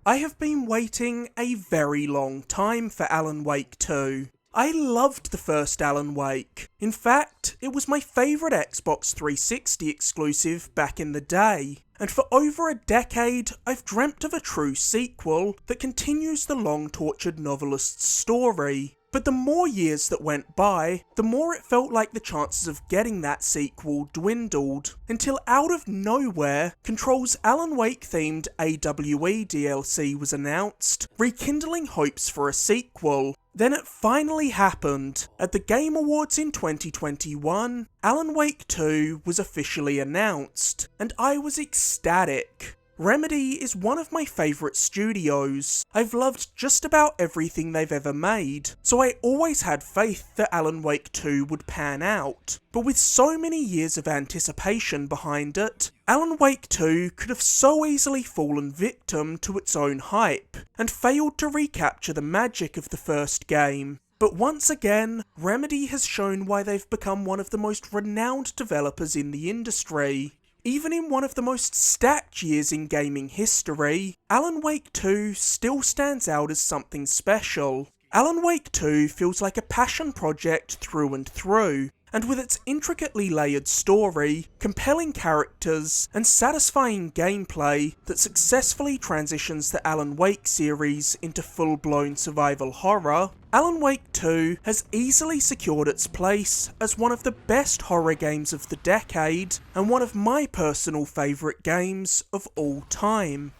I have been waiting a very long time for Alan Wake 2. I loved the first Alan Wake. In fact, it was my favourite Xbox 360 exclusive back in the day. And for over a decade, I've dreamt of a true sequel that continues the long-tortured novelist's story. But the more years that went by, the more it felt like the chances of getting that sequel dwindled, until out of nowhere, Control's Alan Wake-themed AWE DLC was announced, rekindling hopes for a sequel. Then it finally happened. At the Game Awards in 2021, Alan Wake 2 was officially announced, and I was ecstatic. Remedy is one of my favourite studios. I've loved just about everything they've ever made, so I always had faith that Alan Wake 2 would pan out. But with so many years of anticipation behind it, Alan Wake 2 could have so easily fallen victim to its own hype, and failed to recapture the magic of the first game. But once again, Remedy has shown why they've become one of the most renowned developers in the industry. Even in one of the most stacked years in gaming history, Alan Wake 2 still stands out as something special. Alan Wake 2 feels like a passion project through and through, and with its intricately layered story, compelling characters, and satisfying gameplay that successfully transitions the Alan Wake series into full-blown survival horror, Alan Wake 2 has easily secured its place as one of the best horror games of the decade, and one of my personal favourite games of all time.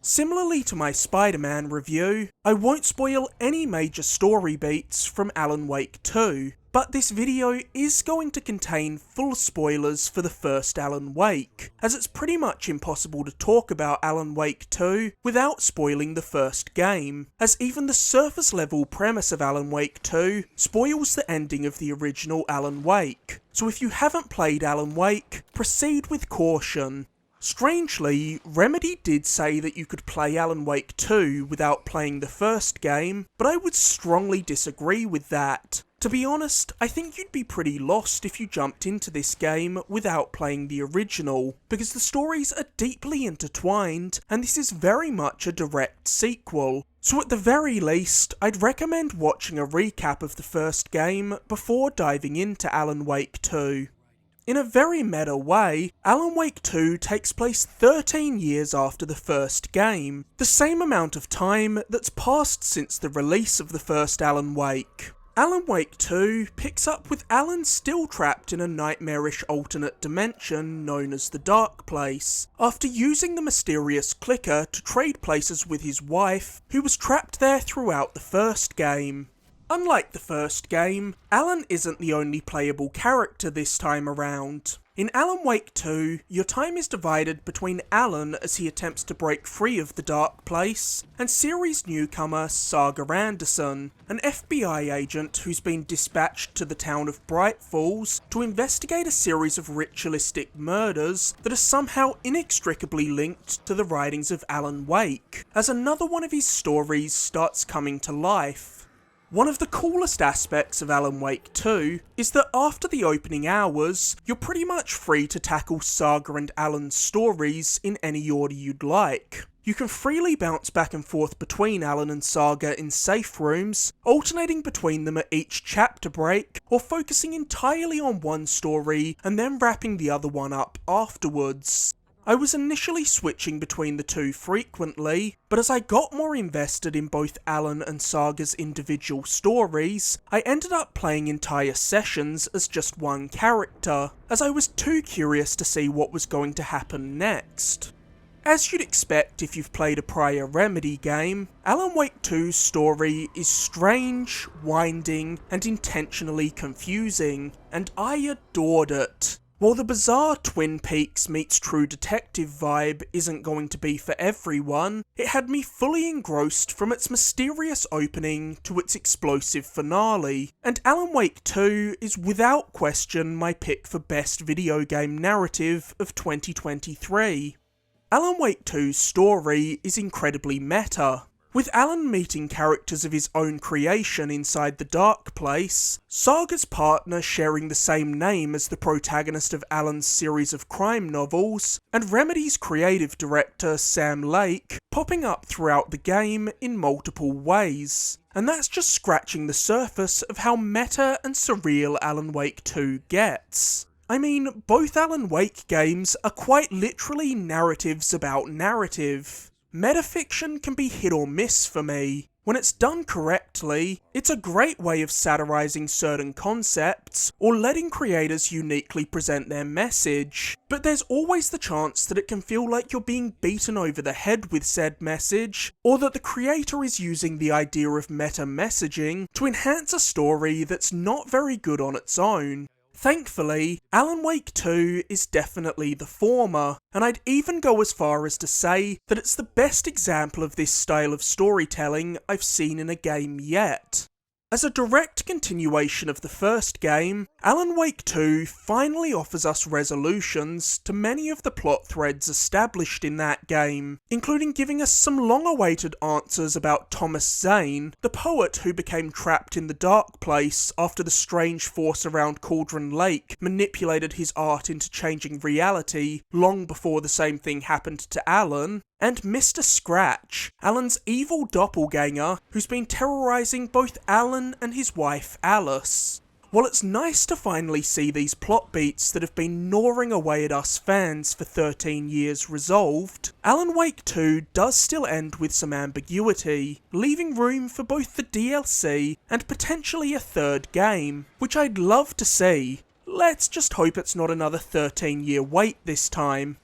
Similarly to my Spider-Man review, I won't spoil any major story beats from Alan Wake 2, but this video is going to contain full spoilers for the first Alan Wake, as it's pretty much impossible to talk about Alan Wake 2 without spoiling the first game, as even the surface level premise of Alan Wake 2 spoils the ending of the original Alan Wake. So if you haven't played Alan Wake, proceed with caution. Strangely, Remedy did say that you could play Alan Wake 2 without playing the first game, but I would strongly disagree with that. To be honest, I think you'd be pretty lost if you jumped into this game without playing the original, because the stories are deeply intertwined, and this is very much a direct sequel. So at the very least, I'd recommend watching a recap of the first game before diving into Alan Wake 2. In a very meta way, Alan Wake 2 takes place 13 years after the first game, the same amount of time that's passed since the release of the first Alan Wake. Alan Wake 2 picks up with Alan still trapped in a nightmarish alternate dimension known as the Dark Place, after using the mysterious clicker to trade places with his wife, who was trapped there throughout the first game. Unlike the first game, Alan isn't the only playable character this time around. In Alan Wake 2, your time is divided between Alan as he attempts to break free of the Dark Place, and series newcomer Saga Anderson, an FBI agent who's been dispatched to the town of Bright Falls to investigate a series of ritualistic murders that are somehow inextricably linked to the writings of Alan Wake, as another one of his stories starts coming to life. One of the coolest aspects of Alan Wake 2 is that after the opening hours, you're pretty much free to tackle Saga and Alan's stories in any order you'd like. You can freely bounce back and forth between Alan and Saga in safe rooms, alternating between them at each chapter break, or focusing entirely on one story and then wrapping the other one up afterwards. I was initially switching between the two frequently, but as I got more invested in both Alan and Saga's individual stories, I ended up playing entire sessions as just one character, as I was too curious to see what was going to happen next. As you'd expect if you've played a prior Remedy game, Alan Wake 2's story is strange, winding, and intentionally confusing, and I adored it. While the bizarre Twin Peaks meets True Detective vibe isn't going to be for everyone, it had me fully engrossed from its mysterious opening to its explosive finale, and Alan Wake 2 is without question my pick for best video game narrative of 2023. Alan Wake 2's story is incredibly meta. With Alan meeting characters of his own creation inside the Dark Place, Saga's partner sharing the same name as the protagonist of Alan's series of crime novels, and Remedy's creative director Sam Lake popping up throughout the game in multiple ways. And that's just scratching the surface of how meta and surreal Alan Wake 2 gets. I mean, both Alan Wake games are quite literally narratives about narrative. Metafiction can be hit or miss for me. When it's done correctly, it's a great way of satirising certain concepts or letting creators uniquely present their message, but there's always the chance that it can feel like you're being beaten over the head with said message, or that the creator is using the idea of meta messaging to enhance a story that's not very good on its own. Thankfully, Alan Wake 2 is definitely the former, and I'd even go as far as to say that it's the best example of this style of storytelling I've seen in a game yet. As a direct continuation of the first game, Alan Wake 2 finally offers us resolutions to many of the plot threads established in that game, including giving us some long-awaited answers about Thomas Zane, the poet who became trapped in the Dark Place after the strange force around Cauldron Lake manipulated his art into changing reality long before the same thing happened to Alan, and Mr. Scratch, Alan's evil doppelganger who's been terrorising both Alan and his wife Alice. While it's nice to finally see these plot beats that have been gnawing away at us fans for 13 years resolved, Alan Wake 2 does still end with some ambiguity, leaving room for both the DLC and potentially a third game, which I'd love to see. Let's just hope it's not another 13-year wait this time.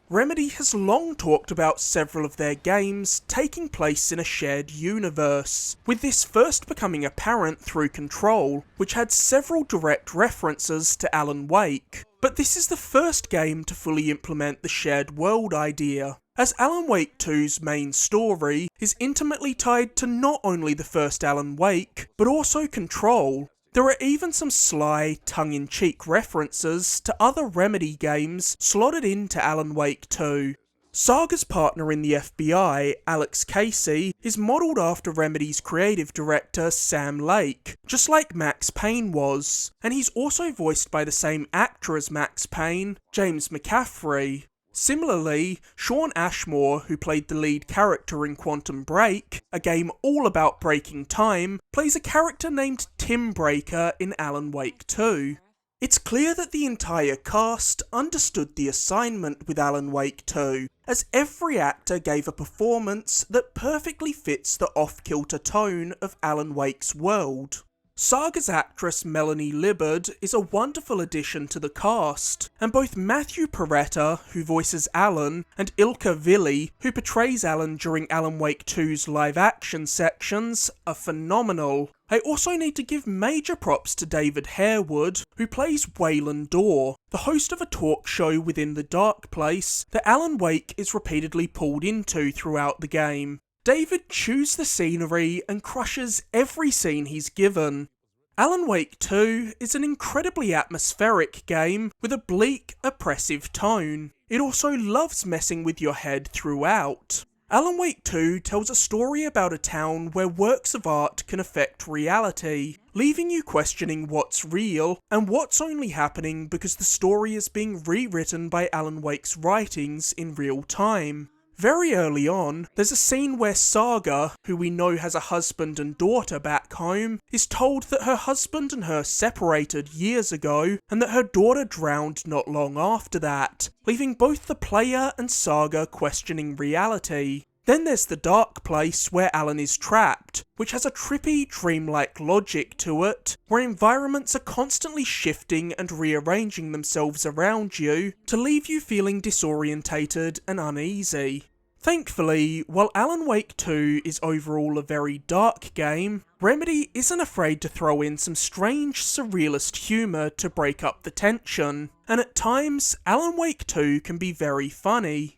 Remedy has long talked about several of their games taking place in a shared universe, with this first becoming apparent through Control, which had several direct references to Alan Wake. But this is the first game to fully implement the shared world idea, as Alan Wake 2's main story is intimately tied to not only the first Alan Wake, but also Control. There are even some sly, tongue-in-cheek references to other Remedy games slotted into Alan Wake 2. Saga's partner in the FBI, Alex Casey, is modelled after Remedy's creative director Sam Lake, just like Max Payne was, and he's also voiced by the same actor as Max Payne, James McCaffrey. Similarly, Sean Ashmore, who played the lead character in Quantum Break, a game all about breaking time, plays a character named Tim Breaker in Alan Wake 2. It's clear that the entire cast understood the assignment with Alan Wake 2, as every actor gave a performance that perfectly fits the off-kilter tone of Alan Wake's world. Saga's actress Melanie Libbard is a wonderful addition to the cast, and both Matthew Peretta, who voices Alan, and Ilka Villi, who portrays Alan during Alan Wake 2's live-action sections, are phenomenal. I also need to give major props to David Harewood, who plays Waylon Dorr, the host of a talk show within the Dark Place that Alan Wake is repeatedly pulled into throughout the game. David chews the scenery and crushes every scene he's given. Alan Wake 2 is an incredibly atmospheric game with a bleak, oppressive tone. It also loves messing with your head throughout. Alan Wake 2 tells a story about a town where works of art can affect reality, leaving you questioning what's real and what's only happening because the story is being rewritten by Alan Wake's writings in real time. Very early on, there's a scene where Saga, who we know has a husband and daughter back home, is told that her husband and her separated years ago, and that her daughter drowned not long after that, leaving both the player and Saga questioning reality. Then there's the Dark Place where Alan is trapped, which has a trippy, dreamlike logic to it, where environments are constantly shifting and rearranging themselves around you to leave you feeling disorientated and uneasy. Thankfully, while Alan Wake 2 is overall a very dark game, Remedy isn't afraid to throw in some strange, surrealist humour to break up the tension, and at times, Alan Wake 2 can be very funny.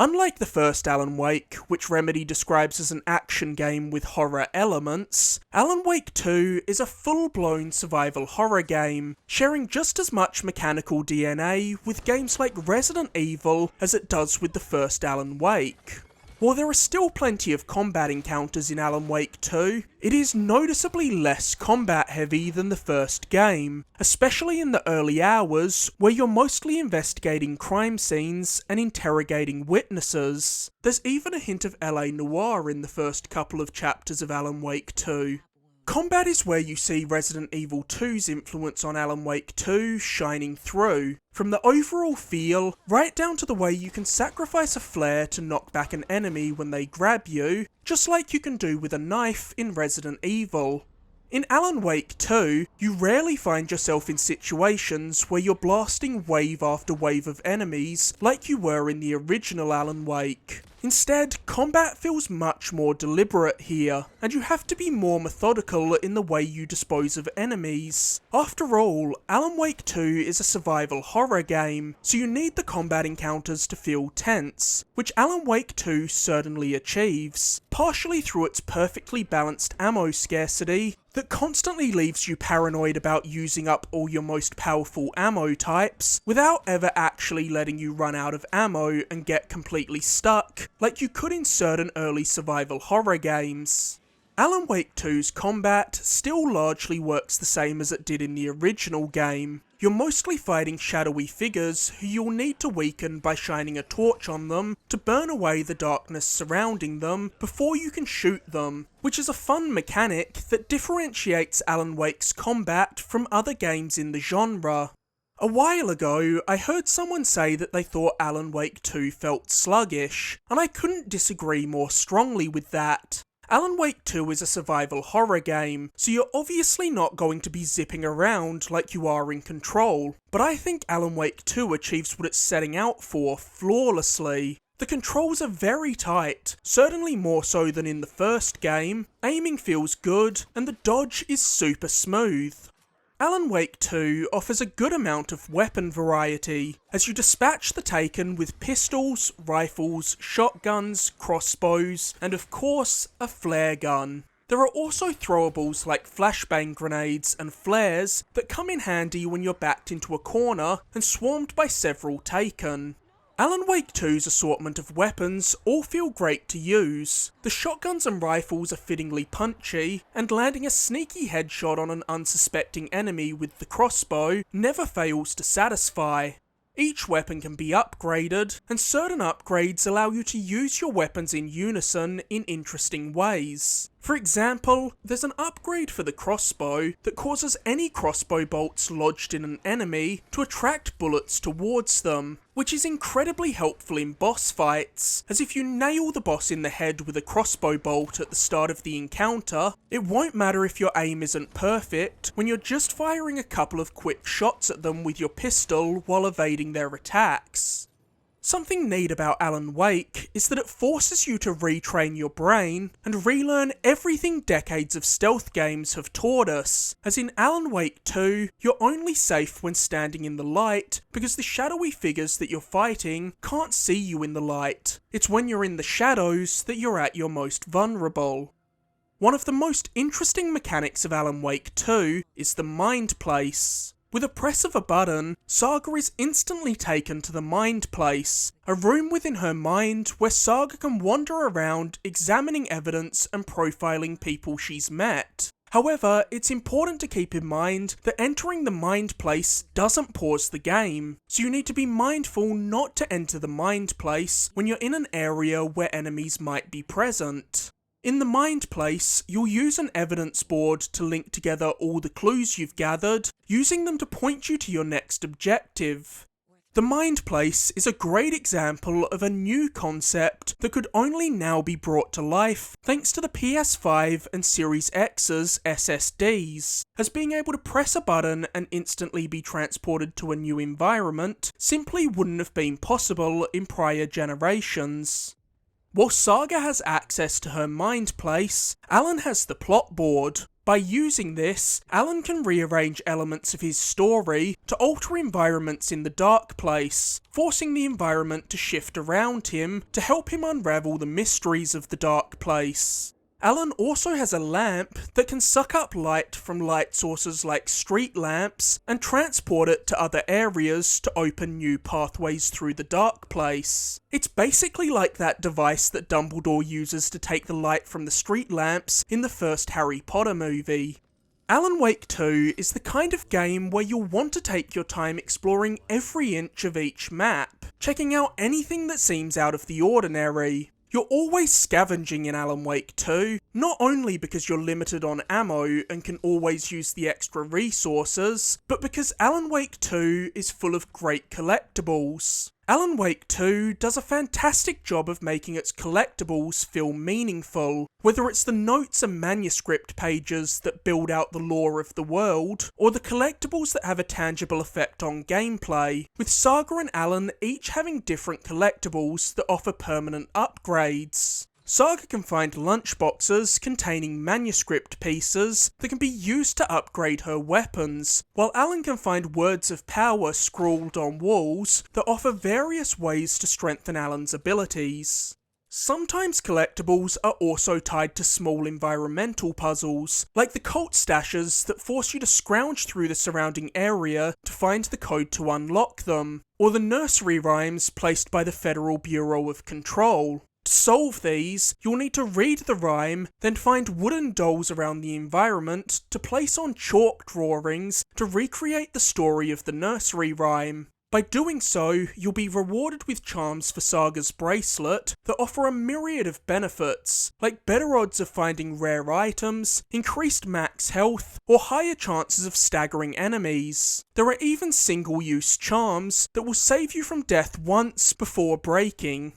Unlike the first Alan Wake, which Remedy describes as an action game with horror elements, Alan Wake 2 is a full-blown survival horror game, sharing just as much mechanical DNA with games like Resident Evil as it does with the first Alan Wake. While there are still plenty of combat encounters in Alan Wake 2, it is noticeably less combat heavy than the first game, especially in the early hours where you're mostly investigating crime scenes and interrogating witnesses. There's even a hint of LA Noire in the first couple of chapters of Alan Wake 2. Combat is where you see Resident Evil 2's influence on Alan Wake 2 shining through, from the overall feel, right down to the way you can sacrifice a flare to knock back an enemy when they grab you, just like you can do with a knife in Resident Evil. In Alan Wake 2, you rarely find yourself in situations where you're blasting wave after wave of enemies like you were in the original Alan Wake. Instead, combat feels much more deliberate here, and you have to be more methodical in the way you dispose of enemies. After all, Alan Wake 2 is a survival horror game, so you need the combat encounters to feel tense, which Alan Wake 2 certainly achieves, partially through its perfectly balanced ammo scarcity that constantly leaves you paranoid about using up all your most powerful ammo types without ever actually letting you run out of ammo and get completely stuck, like you could in certain early survival horror games. Alan Wake 2's combat still largely works the same as it did in the original game. You're mostly fighting shadowy figures who you'll need to weaken by shining a torch on them to burn away the darkness surrounding them before you can shoot them, which is a fun mechanic that differentiates Alan Wake's combat from other games in the genre. A while ago, I heard someone say that they thought Alan Wake 2 felt sluggish, and I couldn't disagree more strongly with that. Alan Wake 2 is a survival horror game, so you're obviously not going to be zipping around like you are in Control, but I think Alan Wake 2 achieves what it's setting out for flawlessly. The controls are very tight, certainly more so than in the first game, aiming feels good, and the dodge is super smooth. Alan Wake 2 offers a good amount of weapon variety, as you dispatch the Taken with pistols, rifles, shotguns, crossbows, and of course, a flare gun. There are also throwables like flashbang grenades and flares that come in handy when you're backed into a corner and swarmed by several Taken. Alan Wake 2's assortment of weapons all feel great to use. The shotguns and rifles are fittingly punchy, and landing a sneaky headshot on an unsuspecting enemy with the crossbow never fails to satisfy. Each weapon can be upgraded, and certain upgrades allow you to use your weapons in unison in interesting ways. For example, there's an upgrade for the crossbow that causes any crossbow bolts lodged in an enemy to attract bullets towards them, which is incredibly helpful in boss fights, as if you nail the boss in the head with a crossbow bolt at the start of the encounter, it won't matter if your aim isn't perfect when you're just firing a couple of quick shots at them with your pistol while evading their attacks. Something neat about Alan Wake is that it forces you to retrain your brain and relearn everything decades of stealth games have taught us, as in Alan Wake 2, you're only safe when standing in the light because the shadowy figures that you're fighting can't see you in the light. It's when you're in the shadows that you're at your most vulnerable. One of the most interesting mechanics of Alan Wake 2 is the Mind Place. With a press of a button, Saga is instantly taken to the Mind Place, a room within her mind where Saga can wander around examining evidence and profiling people she's met. However, it's important to keep in mind that entering the Mind Place doesn't pause the game, so you need to be mindful not to enter the Mind Place when you're in an area where enemies might be present. In the Mind Place, you'll use an evidence board to link together all the clues you've gathered, using them to point you to your next objective. The Mind Place is a great example of a new concept that could only now be brought to life thanks to the PS5 and Series X's SSDs, as being able to press a button and instantly be transported to a new environment simply wouldn't have been possible in prior generations. While Saga has access to her Mind Place, Alan has the plot board. By using this, Alan can rearrange elements of his story to alter environments in the Dark Place, forcing the environment to shift around him to help him unravel the mysteries of the Dark Place. Alan also has a lamp that can suck up light from light sources like street lamps and transport it to other areas to open new pathways through the dark place. It's basically like that device that Dumbledore uses to take the light from the street lamps in the first Harry Potter movie. Alan Wake 2 is the kind of game where you'll want to take your time exploring every inch of each map, checking out anything that seems out of the ordinary. You're always scavenging in Alan Wake 2, not only because you're limited on ammo and can always use the extra resources, but because Alan Wake 2 is full of great collectibles. Alan Wake 2 does a fantastic job of making its collectibles feel meaningful, whether it's the notes and manuscript pages that build out the lore of the world, or the collectibles that have a tangible effect on gameplay, with Saga and Alan each having different collectibles that offer permanent upgrades. Saga can find lunchboxes containing manuscript pieces that can be used to upgrade her weapons, while Alan can find words of power scrawled on walls that offer various ways to strengthen Alan's abilities. Sometimes collectibles are also tied to small environmental puzzles, like the cult stashes that force you to scrounge through the surrounding area to find the code to unlock them, or the nursery rhymes placed by the Federal Bureau of Control. To solve these, you'll need to read the rhyme, then find wooden dolls around the environment to place on chalk drawings to recreate the story of the nursery rhyme. By doing so, you'll be rewarded with charms for Saga's bracelet that offer a myriad of benefits, like better odds of finding rare items, increased max health, or higher chances of staggering enemies. There are even single-use charms that will save you from death once before breaking.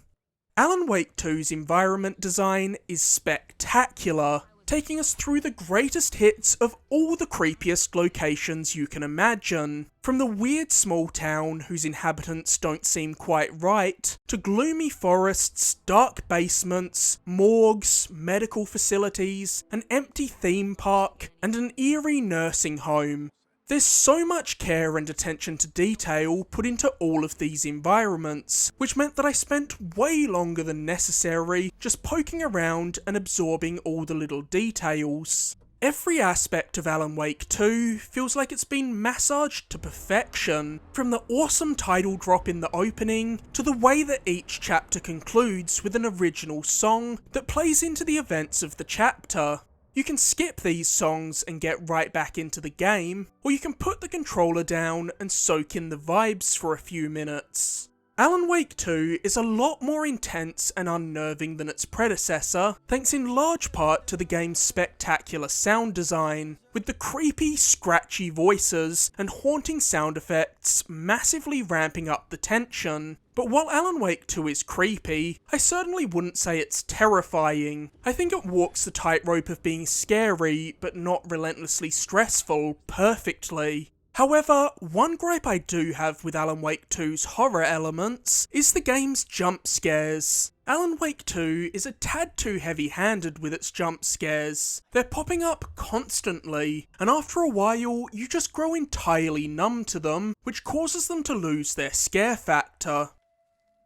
Alan Wake 2's environment design is spectacular, taking us through the greatest hits of all the creepiest locations you can imagine. From the weird small town whose inhabitants don't seem quite right, to gloomy forests, dark basements, morgues, medical facilities, an empty theme park, and an eerie nursing home. There's so much care and attention to detail put into all of these environments, which meant that I spent way longer than necessary just poking around and absorbing all the little details. Every aspect of Alan Wake 2 feels like it's been massaged to perfection, from the awesome title drop in the opening, to the way that each chapter concludes with an original song that plays into the events of the chapter. You can skip these songs and get right back into the game, or you can put the controller down and soak in the vibes for a few minutes. Alan Wake 2 is a lot more intense and unnerving than its predecessor, thanks in large part to the game's spectacular sound design, with the creepy, scratchy voices and haunting sound effects massively ramping up the tension. But while Alan Wake 2 is creepy, I certainly wouldn't say it's terrifying. I think it walks the tightrope of being scary, but not relentlessly stressful, perfectly. However, one gripe I do have with Alan Wake 2's horror elements is the game's jump scares. Alan Wake 2 is a tad too heavy-handed with its jump scares. They're popping up constantly, and after a while, you just grow entirely numb to them, which causes them to lose their scare factor.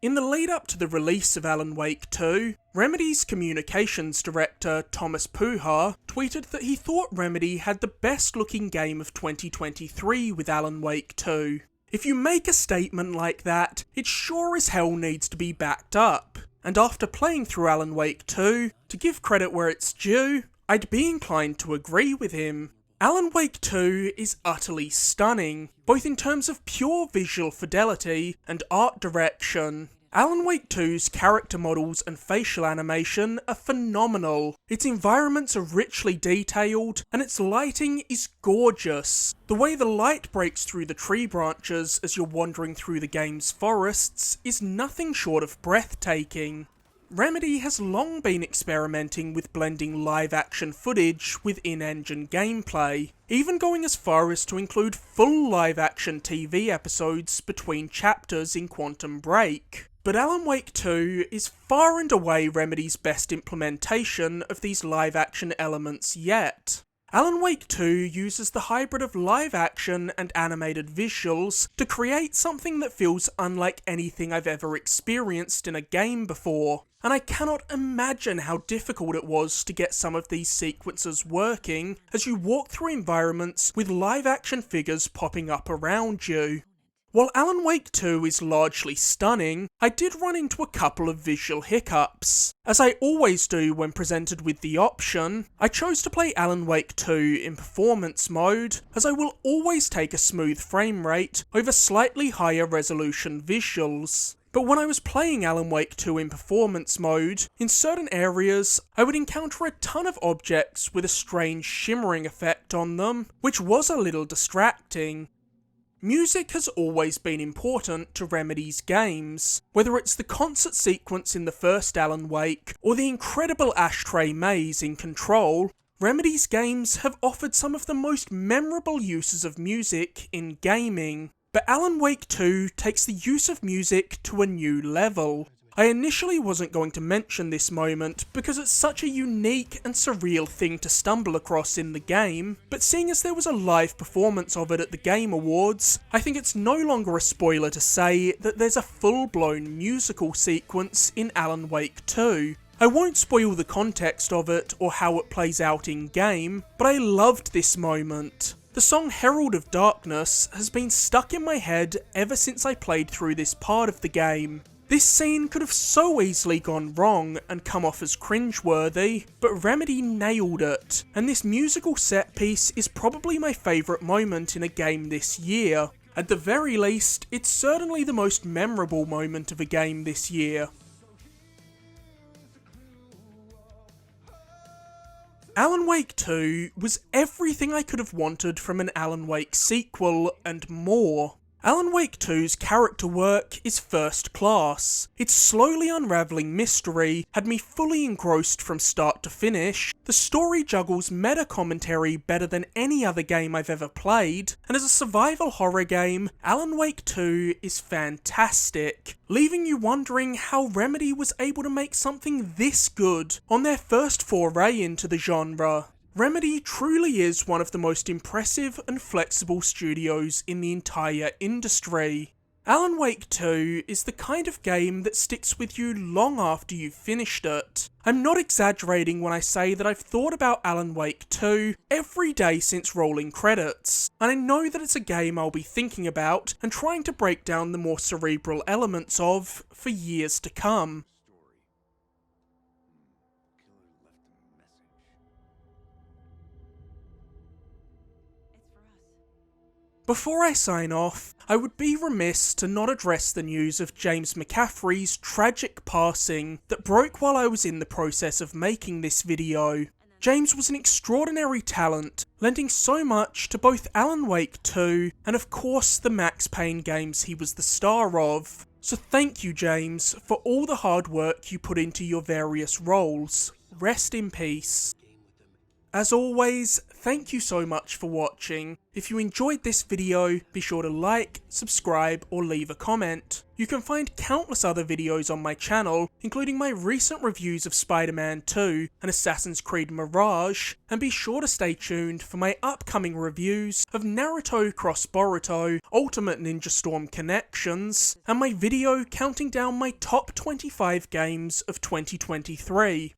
In the lead up to the release of Alan Wake 2, Remedy's communications director Thomas Puha tweeted that he thought Remedy had the best looking game of 2023 with Alan Wake 2. If you make a statement like that, it sure as hell needs to be backed up. And after playing through Alan Wake 2, to give credit where it's due, I'd be inclined to agree with him. Alan Wake 2 is utterly stunning, both in terms of pure visual fidelity and art direction. Alan Wake 2's character models and facial animation are phenomenal. Its environments are richly detailed, and its lighting is gorgeous. The way the light breaks through the tree branches as you're wandering through the game's forests is nothing short of breathtaking. Remedy has long been experimenting with blending live-action footage with in-engine gameplay, even going as far as to include full live-action TV episodes between chapters in Quantum Break. But Alan Wake 2 is far and away Remedy's best implementation of these live-action elements yet. Alan Wake 2 uses the hybrid of live action and animated visuals to create something that feels unlike anything I've ever experienced in a game before, and I cannot imagine how difficult it was to get some of these sequences working as you walk through environments with live action figures popping up around you. While Alan Wake 2 is largely stunning, I did run into a couple of visual hiccups. As I always do when presented with the option, I chose to play Alan Wake 2 in performance mode, as I will always take a smooth frame rate over slightly higher resolution visuals. But when I was playing Alan Wake 2 in performance mode, in certain areas, I would encounter a ton of objects with a strange shimmering effect on them, which was a little distracting. Music has always been important to Remedy's games, whether it's the concert sequence in the first Alan Wake or the incredible ashtray maze in Control. Remedy's games have offered some of the most memorable uses of music in gaming, but Alan Wake 2 takes the use of music to a new level. I initially wasn't going to mention this moment because it's such a unique and surreal thing to stumble across in the game, but seeing as there was a live performance of it at the Game Awards, I think it's no longer a spoiler to say that there's a full-blown musical sequence in Alan Wake 2. I won't spoil the context of it or how it plays out in-game, but I loved this moment. The song Herald of Darkness has been stuck in my head ever since I played through this part of the game. This scene could have so easily gone wrong and come off as cringeworthy, but Remedy nailed it, and this musical set piece is probably my favourite moment in a game this year. At the very least, it's certainly the most memorable moment of a game this year. Alan Wake 2 was everything I could have wanted from an Alan Wake sequel and more. Alan Wake 2's character work is first class. Its slowly unravelling mystery had me fully engrossed from start to finish. The story juggles meta commentary better than any other game I've ever played, and as a survival horror game, Alan Wake 2 is fantastic, leaving you wondering how Remedy was able to make something this good on their first foray into the genre. Remedy truly is one of the most impressive and flexible studios in the entire industry. Alan Wake 2 is the kind of game that sticks with you long after you've finished it. I'm not exaggerating when I say that I've thought about Alan Wake 2 every day since rolling credits, and I know that it's a game I'll be thinking about and trying to break down the more cerebral elements of for years to come. Before I sign off, I would be remiss to not address the news of James McCaffrey's tragic passing that broke while I was in the process of making this video. James was an extraordinary talent, lending so much to both Alan Wake 2 and of course the Max Payne games he was the star of. So thank you, James, for all the hard work you put into your various roles. Rest in peace. As always, thank you so much for watching. If you enjoyed this video, be sure to like, subscribe, or leave a comment. You can find countless other videos on my channel, including my recent reviews of Spider-Man 2 and Assassin's Creed Mirage, and be sure to stay tuned for my upcoming reviews of Naruto Cross Boruto, Ultimate Ninja Storm Connections, and my video counting down my top 25 games of 2023.